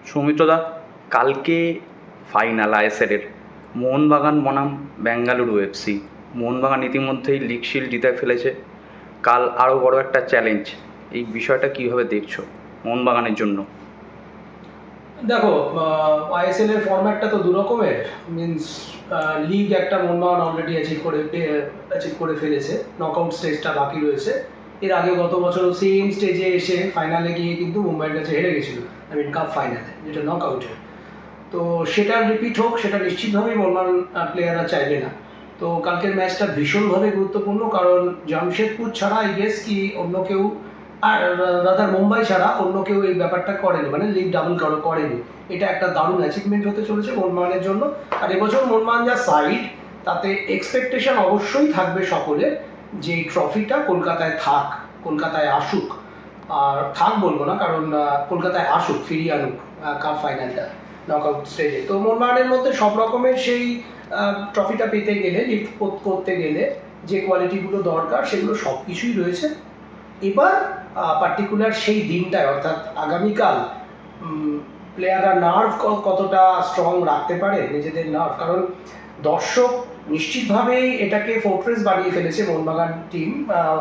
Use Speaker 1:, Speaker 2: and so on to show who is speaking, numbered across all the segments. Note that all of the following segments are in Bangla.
Speaker 1: সৌমিত্রদা, কালকে ফাইনাল আইএসএলের মোহনবাগান বনাম বেঙ্গালুরু এফসি। মোহনবাগান ইতিমধ্যেই লিগ শিল্ড জিতে ফেলেছে। কাল আরও বড় একটা চ্যালেঞ্জ। এই বিষয়টা কীভাবে দেখছো মোহনবাগানের জন্য?
Speaker 2: দেখো, আইএসএল এর ফরম্যাটটা তো দু রকমের। মিনস লিগ একটা মোহনবাগান অলরেডি অ্যাচিভ করে ফেলেছে, নকআউট স্টেজটা বাকি রয়েছে। এর আগে গত বছরও সেম স্টেজে এসে ফাইনালে গিয়ে কিন্তু মুম্বাইয়ের কাছে হেরে গেছিল, কাপ ফাইনালে, যেটা নকআউটের। তো সেটা রিপিট হোক, সেটা নিশ্চিতভাবেই মোহনবাগান প্লেয়াররা চাইবে না। তো কালকের ম্যাচটা ভীষণভাবে গুরুত্বপূর্ণ, কারণ জামশেদপুর ছাড়া আই গেস কি অন্য কেউ, আর রাদার মুম্বাই ছাড়া অন্য কেউ এই ব্যাপারটা করেনি, মানে লিগ ডাবল করেনি। এটা একটা দারুণ অ্যাচিভমেন্ট হতে চলেছে মোহনবাগানের জন্য। আর এবছর মোহনবাগান যা সাইড, তাতে এক্সপেকটেশন অবশ্যই থাকবে সকলের যে ট্রফিটা কলকাতায় থাক, কলকাতায় আসুক। আর থাক বলবো না, কারণ কলকাতায় আসুক, ফিরিয়ে আনুক কাপ ফাইনালটা নকআউট স্টেজে। তো মোহনবাগানের মধ্যে সব রকমের সেই ট্রফিটা পেতে গেলে, লিফট করতে গেলে যে কোয়ালিটিগুলো দরকার সেগুলো সব কিছুই রয়েছে। এবার পার্টিকুলার সেই দিনটায়, অর্থাৎ আগামীকাল, প্লেয়াররা নার্ভ কতটা স্ট্রং রাখতে পারে, নিজেদের নার্ভ। কারণ দর্শক নিশ্চিতভাবেই এটাকে ফোর্ট্রেস বানিয়ে ফেলেছে মোহনবাগান টিম,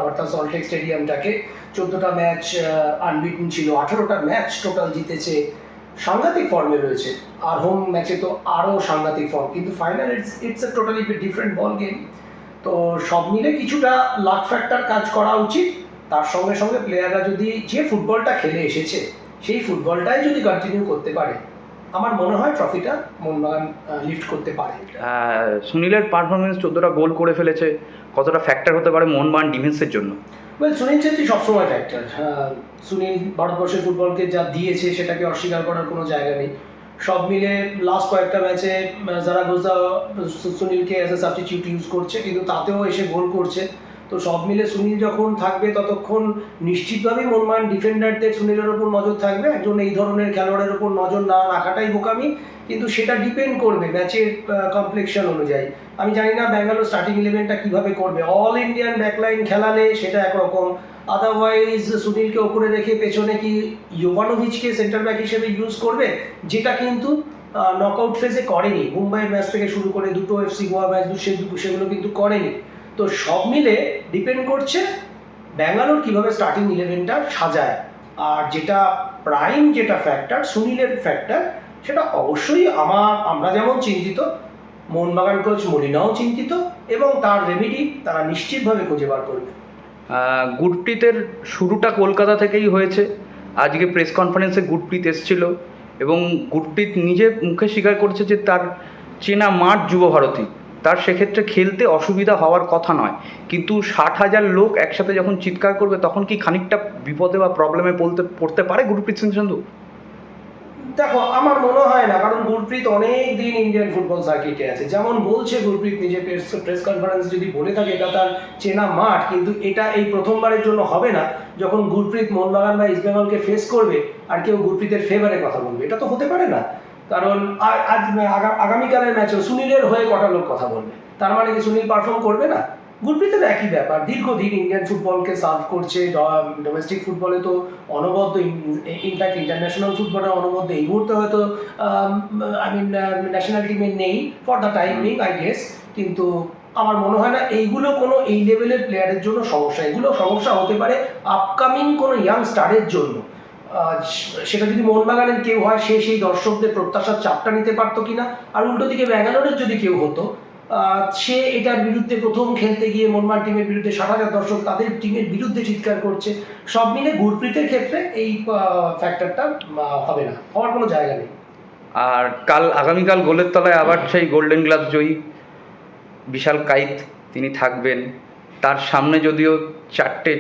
Speaker 2: অর্থাৎ সল্টলেক স্টেডিয়ামটাকে। 14টা ম্যাচ আনবিটেন ছিল, 18টা ম্যাচ টোটাল জিতেছে, সাংঘাতিক ফর্মে রয়েছে। আর হোম ম্যাচে তো আরও সাংঘাতিক ফর্ম, কিন্তু final it's a totally different ball game. তো সব মিলে কিছুটা লাক ফ্যাক্টর কাজ করা উচিত। তার সঙ্গে সঙ্গে প্লেয়াররা যদি যে ফুটবলটা খেলে এসেছে সেই ফুটবলটাই যদি কন্টিনিউ করতে পারে, আমার মনে হয় ট্রফিটা মোহনবাগান লিফট করতে পারে।
Speaker 1: সুনীলের পারফরমেন্স, 14টা গোল করে ফেলেছে, কতটা ফ্যাক্টর হতে পারে মোহনবাগান ডিফেন্সের জন্য?
Speaker 2: সুনীল ছেত্রী সবসময় ফ্যাক্টর। সুনীল ভারতবর্ষের ফুটবলকে যা দিয়েছে সেটাকে অস্বীকার করার কোনো জায়গা নেই। সব মিলে লাস্ট কয়েকটা ম্যাচে জারাগোজা সুনীলকে অ্যাজ এ সাবস্টিটিউট ইউজ করছে, কিন্তু তাতেও এসে গোল করছে। তো সব মিলে সুনীল যখন থাকবে ততক্ষণ নিশ্চিতভাবেই মোহনবাগান ডিফেন্ডারদের সুনীলের ওপর নজর থাকবে। একজন এই ধরনের খেলোয়াড়ের ওপর নজর না রাখাটাই বোকামি, কিন্তু সেটা ডিপেন্ড করবে ম্যাচের কমপ্লেকশন অনুযায়ী। আমি জানি না ব্যাঙ্গালোর স্টার্টিং ইলেভেনটা কীভাবে করবে। অল ইন্ডিয়ান ব্যাকলাইন খেলালে সেটা একরকম, আদারওয়াইজ সুনীলকে ওপরে রেখে পেছনে কি ইয়োভানোভিচকে সেন্টার ব্যাক হিসেবে ইউজ করবে, যেটা কিন্তু নকআউট ফেজে করেনি। মুম্বাইয়ের ম্যাচ থেকে শুরু করে দুটো এফসি গোয়া ম্যাচ সেগুলো কিন্তু করেনি। তো সব মিলে ডিপেন্ড করছে ব্যাঙ্গালোর কীভাবে স্টার্টিং ইলেভেনটা সাজায়। আর যেটা প্রাইম, যেটা ফ্যাক্টর, সুনীলের ফ্যাক্টর, সেটা অবশ্যই আমরা যেমন চিন্তিত, মোহনবাগান কোচ মলিনাও চিন্তিত, এবং তার রেমেডি তারা নিশ্চিতভাবে খুঁজে বার করবে।
Speaker 1: গুরপ্রীতের শুরুটা কলকাতা থেকেই হয়েছে। আজকে প্রেস কনফারেন্সে গুরপ্রীত এসেছিল এবং গুরপ্রীত নিজে মুখে স্বীকার করেছে যে তার চেনা মাঠ যুবভারতী, তার সেক্ষেত্রে খেলতে অসুবিধা হওয়ার কথা নয়। কিন্তু 60,000 লোক একসাথে যখন চিৎকার করবে, তখন কি খানিকটা বিপদে বা প্রবলেমে পড়তে পারে গুরপ্রীত সিং সান্ধু?
Speaker 2: দেখো, আমার মনে হয় না, কারণ গুরপ্রীত অনেক দিন ইন্ডিয়ান ফুটবল সার্কিটে আছে। যেমন বলছে গুরপ্রীত নিজে প্রেস কনফারেন্স যদি বলে থাকে এটা তার চেনা মাঠ, কিন্তু এটা এই প্রথমবারের জন্য হবে না যখন গুরপ্রীত মোহনবাগান বা ইস্টবেঙ্গলকে ফেস করবে আর কেউ গুরপ্রীতের ফেভারে কথা বলবে। এটা তো হতে পারে না, কারণ আগামীকালের ম্যাচেও সুনীলের হয়ে কটা লোক কথা বলবে। তার মানে কি সুনীল পারফর্ম করবে না? গুরপ্রীতের একই ব্যাপার, দীর্ঘদিন ইন্ডিয়ান ফুটবলকে সার্ভ করছে। ডোমেস্টিক ফুটবলে তো অনবদ্য, ইনফ্যাক্ট ইন্টারন্যাশনাল ফুটবলে অনবদ্য। এই মুহূর্তে হয়তো ন্যাশনাল টিমে নেই for the time being, I guess. কিন্তু আমার মনে হয় না এইগুলো কোনো এই লেভেলের প্লেয়ারের জন্য সমস্যা। এগুলো সমস্যা হতে পারে আপকামিং কোনো ইয়াং স্টারের জন্য। সেটা যদি মোহনবাগানের কেউ হয়, সেই দর্শকদের প্রত্যাশার চাপটা নিতে পারতো কিনা। আর উল্টো দিকে ব্যাঙ্গালোরের যদি কেউ হতো, সে এটার বিরুদ্ধে প্রথম খেলতে গিয়ে মোহনবাগান টিমের বিরুদ্ধে 60,000 দর্শক তাদের টিমের বিরুদ্ধে চিৎকার করছে। সব মিলে গুরপ্রীতের ক্ষেত্রে এই ফ্যাক্টরটা হবে না, হওয়ার কোনো জায়গা নেই।
Speaker 1: আর আগামীকাল গোলের তলায় আবার সেই গোল্ডেন গ্লাভস জয়ী বিশাল কাইত, তিনি থাকবেন। তার সামনে যদিও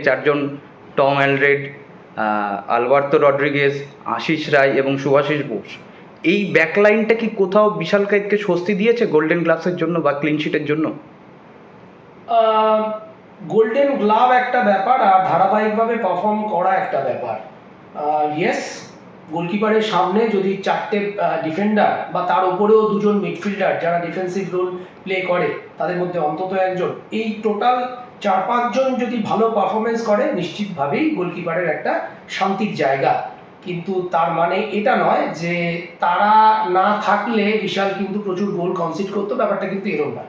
Speaker 1: চারজন, Tom Aldred, Alberto Rodriguez, Ashish Roy এবং শুভাশিস বোস, এই ব্যাকলাইনটা কি কোথাও বিশাল কাইতকে স্বস্তি দিয়েছে গোল্ডেন গ্লাভসের জন্য বা ক্লিনশিটের জন্য?
Speaker 2: গোল্ডেন গ্লাভ একটা ব্যাপার, আর ধারাবাহিকভাবে পারফর্ম করা একটা ব্যাপার। ইয়েস, গোলকিপারের সামনে যদি 4টে ডিফেন্ডার বা তার উপরেও 2জন মিডফিল্ডার যারা ডিফেন্সিভ রোল প্লে করে, তাদের মধ্যে অন্তত একজন, এই টোটাল 4-5 জন যদি ভালো পারফরমেন্স করে, নিশ্চিতভাবেই গোলকিপারের একটা শান্তির জায়গা। কিন্তু তার মানে এটা নয় যে তারা না থাকলে বিশাল কিন্তু প্রচুর গোল কনসিড করতো, ব্যাপারটা কিন্তু এরকম না।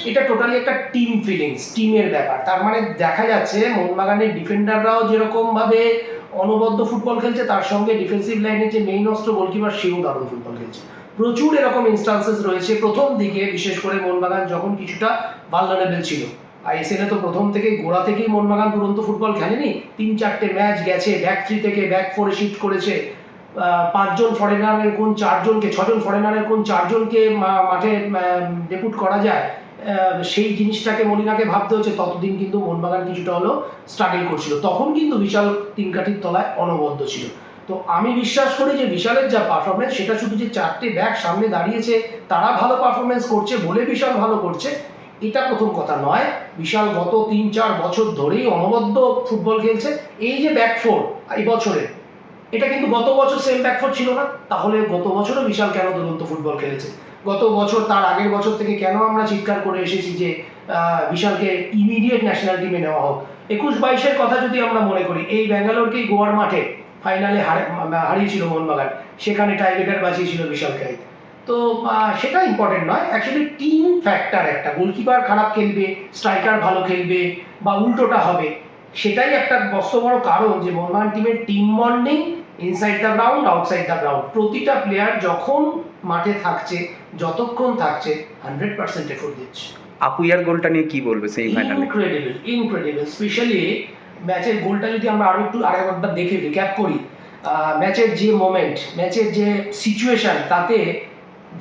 Speaker 2: এটা টোটালি একটা টিম ফিলিংস, টিমের ব্যাপার। তার মানে দেখা যাচ্ছে মোহনবাগানের ডিফেন্ডাররাও যেরকমভাবে অনবদ্য ফুটবল খেলছে, তার সঙ্গে ডিফেন্সিভ লাইনের যে মেইন অস্ত্র গোলকিপার, সেও দারুণ ফুটবল খেলছে। প্রচুর এরকম ইনস্টান্সেস রয়েছে প্রথম দিকে, বিশেষ করে মোহনবাগান যখন কিছুটা ভালনারেবল ছিল। আইএসএলে তো প্রথম থেকেই গোড়া থেকেই মোহনবাগান দুরন্ত ফুটবল খেলেনি, 3-4টে ম্যাচ গেছে ব্যাক 3 থেকে ব্যাক 4-এ শিফট করেছে। 5জন ফরেনারের কোন 4জনকে, 6জন ফরেনারের কোন 4জনকে মাঠে ডেপুট করা যায়, সেই জিনিসটাকে মলিনাকে ভাবতে হচ্ছে। ততদিন কিন্তু মোহনবাগান কিছুটা হলেও স্ট্রাগল করছিল, তখন কিন্তু বিশাল তিন কাঠির তলায় অনবদ্য ছিল। তো আমি বিশ্বাস করি যে বিশালের যা পারফরমেন্স, সেটা শুধু যে 4টে ব্যাক সামনে দাঁড়িয়েছে তারা ভালো পারফরমেন্স করছে বলে বিশাল ভালো করছে, এটা প্রথম কথা নয়। বিশাল গত 3-4 বছর ধরেই অনবদ্য ফুটবল খেলছে। এই যে ব্যাক 4 এই বছরে, এটা কিন্তু গত বছর সেম ব্যাক 4 ছিল না। তাহলে গত বছরও বিশাল কেন দুরন্ত ফুটবল খেলেছে? গত বছর, তার আগের বছর থেকে কেন আমরা চিৎকার করে এসেছি যে বিশালকে ইমিডিয়েট ন্যাশনাল টিমে নেওয়া হোক? 21-22-এর কথা যদি আমরা মনে করি, এই ব্যাঙ্গালোরকেই গোয়ার মাঠে ফাইনালে হারিয়েছিল মোহনবাগান, সেখানে টাইব্রেকার বাঁচিয়েছিল বিশালকে। তো সেটা ইম্পর্টেন্ট নয়, অ্যাকচুয়ালি টিম ফ্যাক্টর একটা। গোলকিপার খারাপ খেলবে, স্ট্রাইকার ভালো খেলবে, বা উল্টোটা হবে, সেটাই একটা বড় কারণ যে মোহনবাগান টিমের team bonding inside the ground, outside the ground, প্রতিটা প্লেয়ার যখন মাঠে থাকছে, যতক্ষণ থাকছে 100% এফোর্ট দিচ্ছে।
Speaker 1: আপুইয়ার গোলটা নিয়ে কি বলবে সেই ফাইনালে?
Speaker 2: ইনক্রেডিবল। স্পেশালি ম্যাচের গোলটা যদি আমরা আরেকবার দেখে রিক্যাপ করি, ম্যাচের যে মোমেন্ট, ম্যাচের যে সিচুয়েশন, তাতে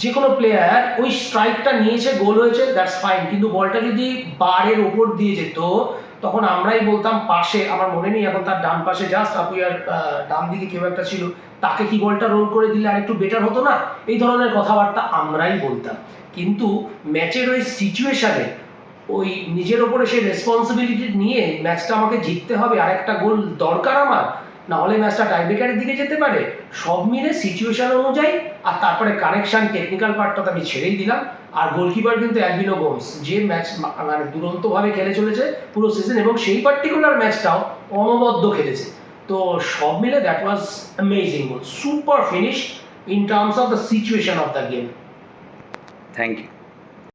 Speaker 2: যে কোনো প্লেয়ার ওই স্ট্রাইকটা নিয়েছে, গোল হয়েছে, দ্যাটস ফাইন। কিন্তু বলটা যদি বারের ওপর দিয়ে যেত, তখন আমরাই বলতাম পাশে, আমার মনে নেই এখন, তার ডান পাশে জাস্ট আপুইয়ার ডান দিকে কেউ একটা ছিল, তাকে কি বলটা রোল করে দিলে আরেকটু বেটার হতো না? এই ধরনের কথাবার্তা আমরাই বলতাম। কিন্তু ম্যাচের ওই সিচুয়েশনে, ওই নিজের ওপরে সেই রেসপন্সিবিলিটি নিয়ে ম্যাচটা আমাকে জিততে হবে, আরেকটা গোল দরকার আমার, না হলে ম্যাচটা টাইব্রেকারের দিকে যেতে পারে, সব মিলে সিচুয়েশন অনুযায়ী। আর তারপরে কারেকশন, টেকনিক্যাল পার্টটা তো আমি ছেড়েই দিলাম। আর গোলকিপার কিন্তু অ্যালভিনো গোমস, যে ম্যাচ মানে দুরন্তভাবে খেলে চলেছে পুরো সিজন, এবং সেই পার্টিকুলার ম্যাচটাও অনবদ্য খেলেছে। তো সব মিলে that was amazing goal, super finish in terms of the situation of the game.
Speaker 1: Thank you.